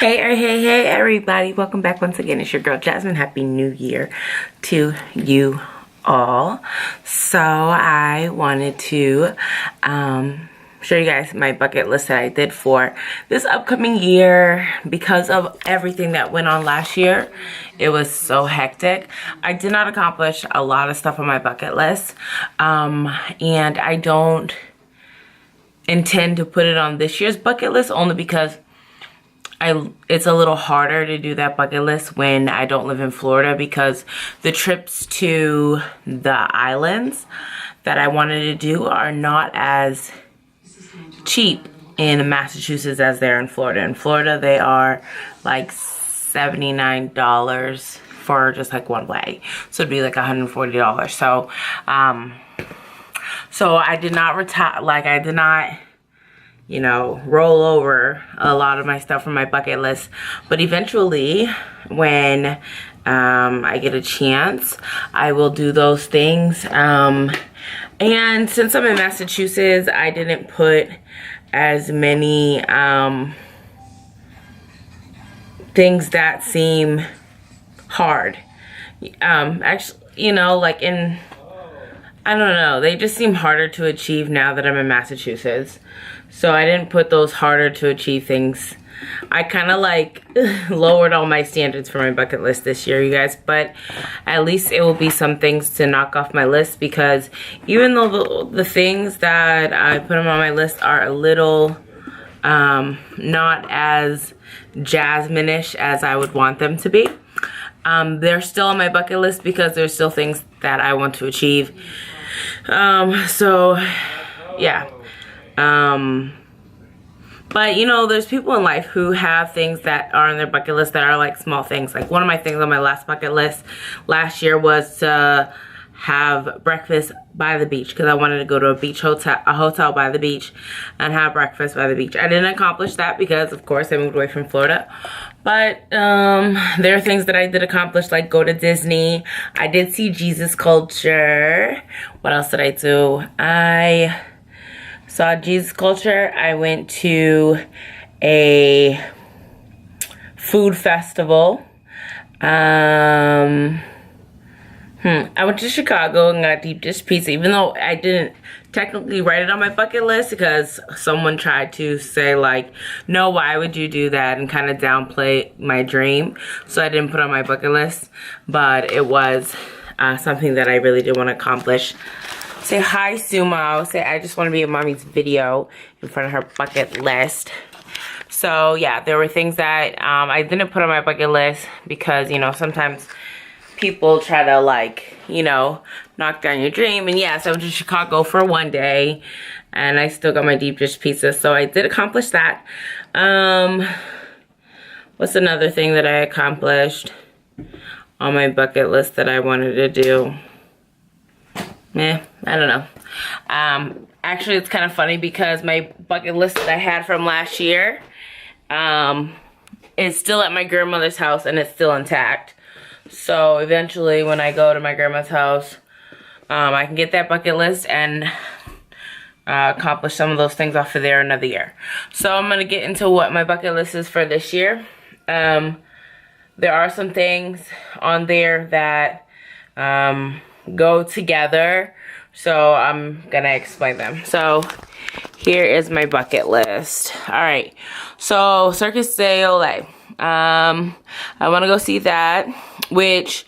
Hey, everybody. Welcome back once again. It's your girl, Jasmine. Happy New Year to you all. So I wanted to show you guys my bucket list that I did for this upcoming year because of everything that went on last year. It was so hectic. I did not accomplish a lot of stuff on my bucket list. And I don't intend to put it on this year's bucket list only because it's a little harder to do that bucket list when I don't live in Florida, because the trips to the islands that I wanted to do are not as cheap in Massachusetts as they're in Florida. In Florida, they are like $79 for just like one way. So it'd be like $140. So I did not retire, I did not, you know, roll over a lot of my stuff from my bucket list. But eventually, when I get a chance, I will do those things. And since I'm in Massachusetts, I didn't put as many things that seem hard. Actually, you know, like I don't know, they just seem harder to achieve now that I'm in Massachusetts. So I didn't put those harder to achieve things. I kind of like lowered all my standards for my bucket list this year, you guys. But at least it will be some things to knock off my list, because even though the things that I put on my list are a little not as Jasmine-ish as I would want them to be, they're still on my bucket list because there's still things that I want to achieve. So yeah. But you know, there's people in life who have things that are on their bucket list that are like small things. Like one of my things on my last bucket list last year was to have breakfast by the beach, because I wanted to go to a hotel by the beach and have breakfast by the beach. I didn't accomplish that because of course I moved away from Florida. But there are things that I did accomplish, like go to Disney. I did see Jesus Culture. What else did I do? I saw Jesus Culture. I went to a food festival. I went to Chicago and got deep dish pizza, even though I didn't technically write it on my bucket list, because someone tried to say like, no, why would you do that, and kind of downplay my dream. So I didn't put it on my bucket list, but it was something that I really did want to accomplish. Say hi, Sumo. Say I just want to be in mommy's video in front of her bucket list. So yeah, there were things that I didn't put on my bucket list because, you know, sometimes people try to, like, you know, knock down your dream. And yes, I went to Chicago for one day and I still got my deep dish pizza. So I did accomplish that. What's another thing that I accomplished on my bucket list that I wanted to do? I don't know. Actually, it's kind of funny because my bucket list that I had from last year is still at my grandmother's house and it's still intact. So eventually when I go to my grandma's house, I can get that bucket list and accomplish some of those things off of there another year. So I'm going to get into what my bucket list is for this year. There are some things on there that go together, so I'm gonna explain them. So here is my bucket list. All right, so Circus de Olay, I want to go see that, which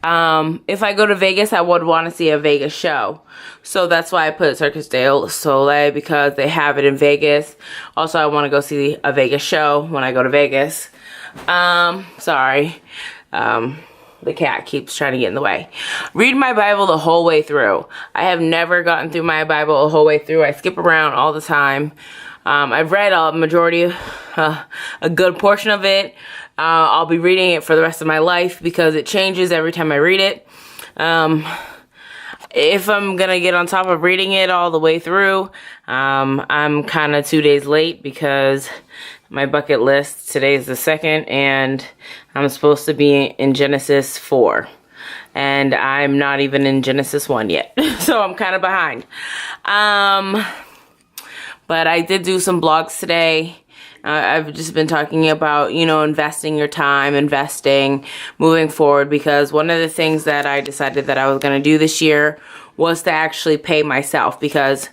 if I go to Vegas, I would want to see a Vegas show, so that's why I put Circus de Soleil, because they have it in Vegas. Also, I want to go see a Vegas show when I go to Vegas. Sorry, the cat keeps trying to get in the way. Read my Bible the whole way through. I have never gotten through my Bible the whole way through. I skip around all the time. I've read a majority, a good portion of it. I'll be reading it for the rest of my life because it changes every time I read it. If I'm gonna get on top of reading it all the way through, I'm kind of 2 days late because my bucket list, today's the 2nd, and I'm supposed to be in Genesis 4. And I'm not even in Genesis 1 yet. So I'm kind of behind. But I did do some blogs today. I've just been talking about, you know, investing your time, investing, moving forward, because one of the things that I decided that I was going to do this year was to actually pay myself, because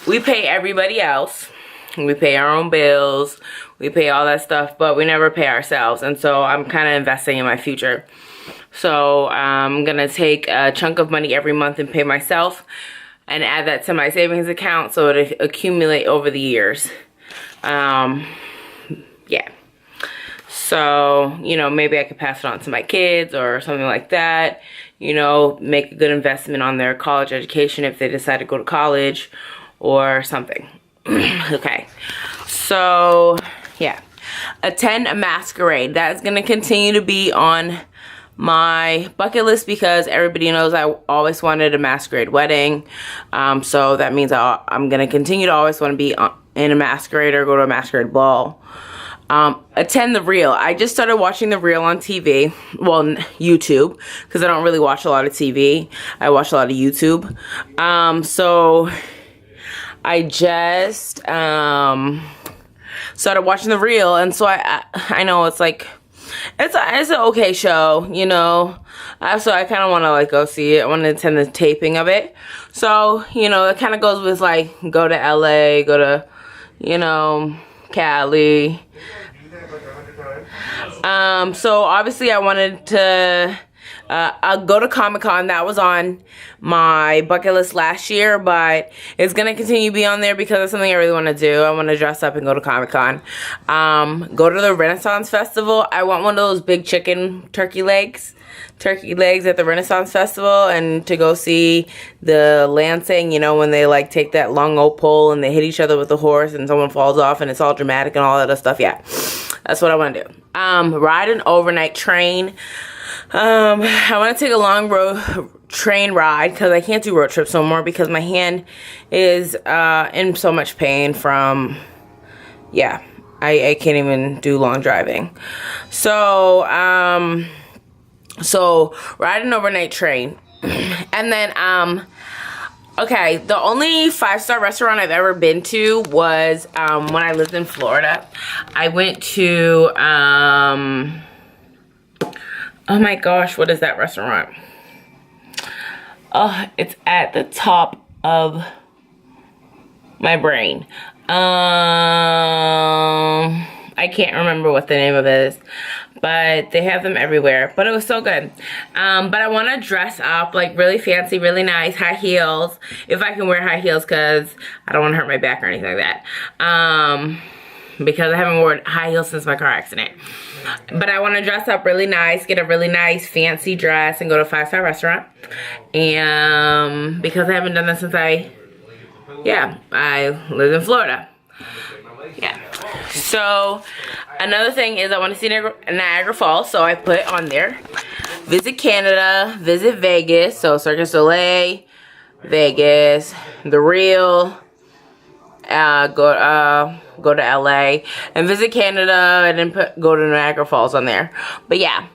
we pay everybody else. We pay our own bills, we pay all that stuff, but we never pay ourselves. And so I'm kind of investing in my future. So I'm gonna take a chunk of money every month and pay myself and add that to my savings account so it accumulate over the years. Yeah. So, you know, maybe I could pass it on to my kids or something like that. You know, make a good investment on their college education if they decide to go to college or something. Okay. So, yeah. Attend a masquerade. That's going to continue to be on my bucket list because everybody knows I always wanted a masquerade wedding. So that means I'm going to continue to always want to be in a masquerade or go to a masquerade ball. Attend the Reel. I just started watching the Reel on TV. Well, YouTube, because I don't really watch a lot of TV. I watch a lot of YouTube. So I just started watching the Reel, and so I know it's like it's an okay show, you know. So I kind of want to like go see it. I want to attend the taping of it. So, you know, it kind of goes with like go to LA, go to, you know, Cali. So obviously I wanted to I'll go to Comic-Con. That was on my bucket list last year, but it's going to continue to be on there because it's something I really want to do. I want to dress up and go to Comic-Con. Go to the Renaissance Festival. I want one of those big chicken turkey legs at the Renaissance Festival, and to go see the lancing, you know, when they like take that long old pole and they hit each other with the horse and someone falls off and it's all dramatic and all that other stuff. Yeah, that's what I want to do. Ride an overnight train. I want to take a long train ride because I can't do road trips no more because my hand is in so much pain from, yeah, I can't even do long driving. So ride an overnight train. And then, okay, the only 5-star restaurant I've ever been to was when I lived in Florida. I went to, oh my gosh, what is that restaurant? Oh, it's at the top of my brain. I can't remember what the name of it is, but they have them everywhere. But it was so good. But I want to dress up like really fancy, really nice, high heels. If I can wear high heels, because I don't want to hurt my back or anything like that. Because I haven't worn high heels since my car accident. But I want to dress up really nice, get a really nice fancy dress, and go to a 5-star restaurant. And because I haven't done that since I lived in Florida. Yeah. So another thing is I want to see Niagara Falls, so I put on there visit Canada, visit Vegas, so Cirque du Soleil, Vegas, the Reel, go to LA, and visit Canada, and then go to Niagara Falls on there. But yeah,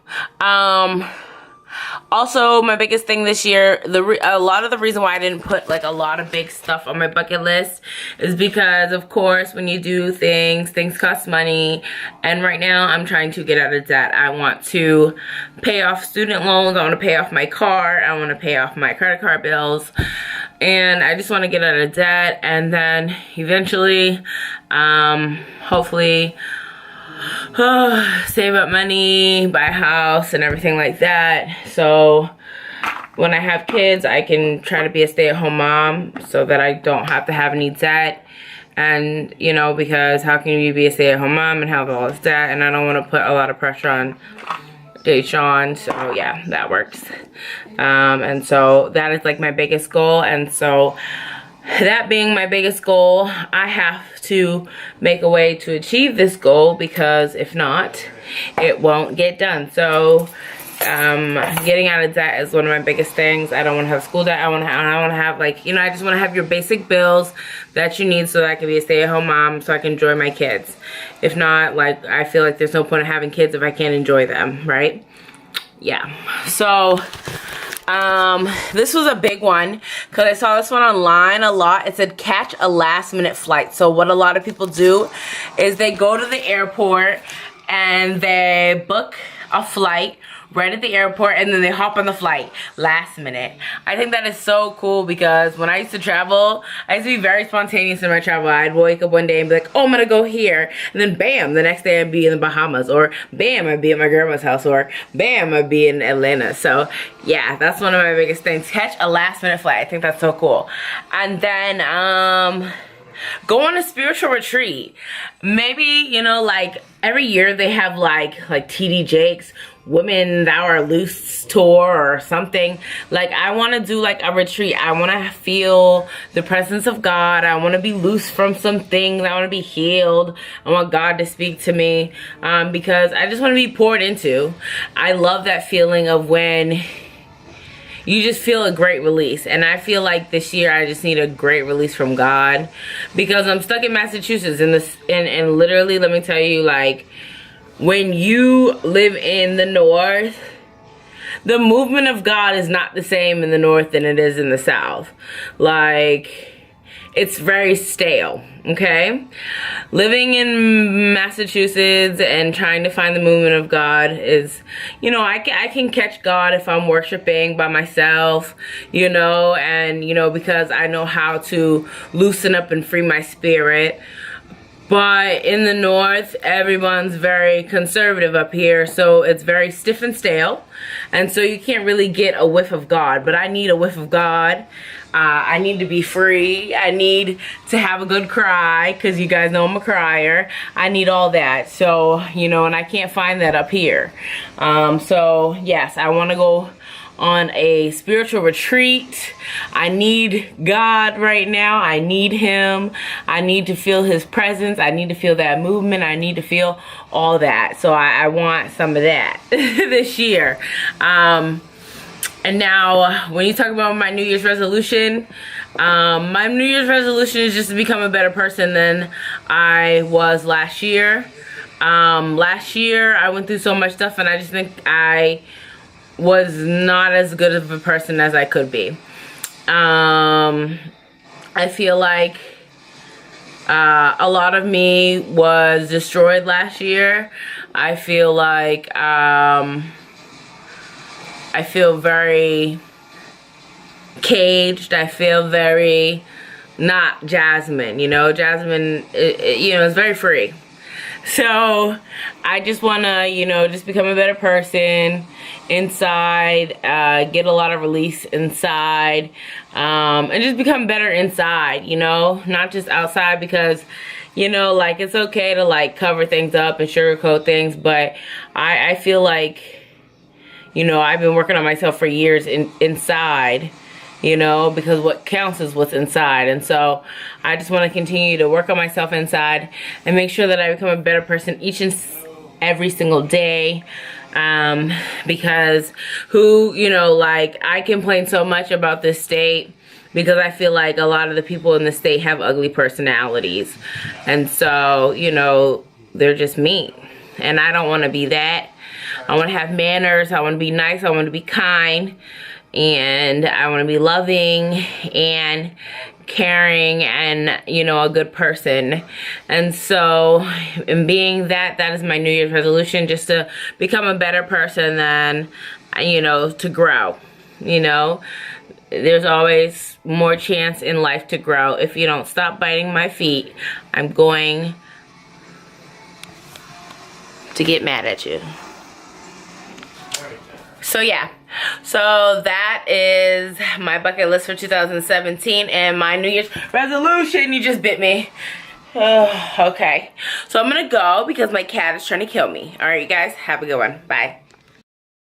also my biggest thing this year, a lot of the reason why I didn't put like a lot of big stuff on my bucket list is because, of course, when you do things cost money, and right now I'm trying to get out of debt. I want to pay off student loans, I want to pay off my car, I want to pay off my credit card bills, and I just want to get out of debt, and then eventually, hopefully, save up money, buy a house, and everything like that. So when I have kids, I can try to be a stay-at-home mom so that I don't have to have any debt. And, you know, because how can you be a stay-at-home mom and have all this debt? And I don't want to put a lot of pressure on Deshaun. So yeah, that works. And so that is like my biggest goal. And so that being my biggest goal, I have to make a way to achieve this goal, because if not, it won't get done. So getting out of debt is one of my biggest things. I don't want to have school debt. I want to have like, you know, I just want to have your basic bills that you need so that I can be a stay-at-home mom, so I can enjoy my kids. If not, like, I feel like there's no point in having kids if I can't enjoy them, right? Yeah. So This was a big one because I saw this one online a lot. It said catch a last minute flight. So what a lot of people do is they go to the airport and they book a flight right at the airport, and then they hop on the flight last minute. I think that is so cool because when I used to travel, I used to be very spontaneous in my travel. I'd wake up one day and be like, oh, I'm gonna go here, and then bam, the next day I'd be in the Bahamas, or bam, I'd be at my grandma's house, or bam, I'd be in Atlanta. So yeah, that's one of my biggest things. Catch a last minute flight. I think that's so cool. And then go on a spiritual retreat. Maybe, you know, like every year they have like TD Jakes Women Thou Are Loose tour or something. Like I want to do like a retreat. I want to feel the presence of God. I want to be loose from some things. I want to be healed. I want God to speak to me because I just want to be poured into. I love that feeling of when you just feel a great release. And I feel like this year I just need a great release from God because I'm stuck in Massachusetts and literally, let me tell you, like, when you live in the north, the movement of God is not the same in the north than it is in the south. Like, it's very stale, okay? Living in Massachusetts and trying to find the movement of God is, you know, I can catch God if I'm worshiping by myself, you know, and, you know, because I know how to loosen up and free my spirit. But in the north, everyone's very conservative up here, so it's very stiff and stale. And so you can't really get a whiff of God. But I need a whiff of God. I need to be free. I need to have a good cry, because you guys know I'm a crier. I need all that. So, you know, and I can't find that up here. So, yes, I want to go on a spiritual retreat. I need God right now. I need Him. I need to feel His presence. I need to feel that movement. I need to feel all that. So I want some of that this year. And now, when you talk about my New Year's resolution, my New Year's resolution is just to become a better person than I was last year. Last year, I went through so much stuff, and I just think I was not as good of a person as I could be. I feel like a lot of me was destroyed last year. I feel like I feel very caged. I feel very not Jasmine, you know. Jasmine, you know, is very free. So I just want to, you know, just become a better person inside, get a lot of release inside, and just become better inside, you know, not just outside, because, you know, like, it's okay to like cover things up and sugarcoat things, but I feel like, you know, I've been working on myself for years inside, you know, because what counts is what's inside. And so I just want to continue to work on myself inside and make sure that I become a better person each and every single day. Because you know, like, I complain so much about this state because I feel like a lot of the people in the state have ugly personalities. And so, you know, they're just mean. And I don't want to be that. I want to have manners. I want to be nice. I want to be kind. And I want to be loving and caring and, you know, a good person. And so, in being that is my New Year's resolution, just to become a better person than, you know, to grow. You know, there's always more chance in life to grow. If you don't stop biting my feet, I'm going to get mad at you. So yeah, so that is my bucket list for 2017 and my New Year's resolution. You just bit me. Okay, so I'm gonna go because my cat is trying to kill me. All right, you guys, have a good one. Bye.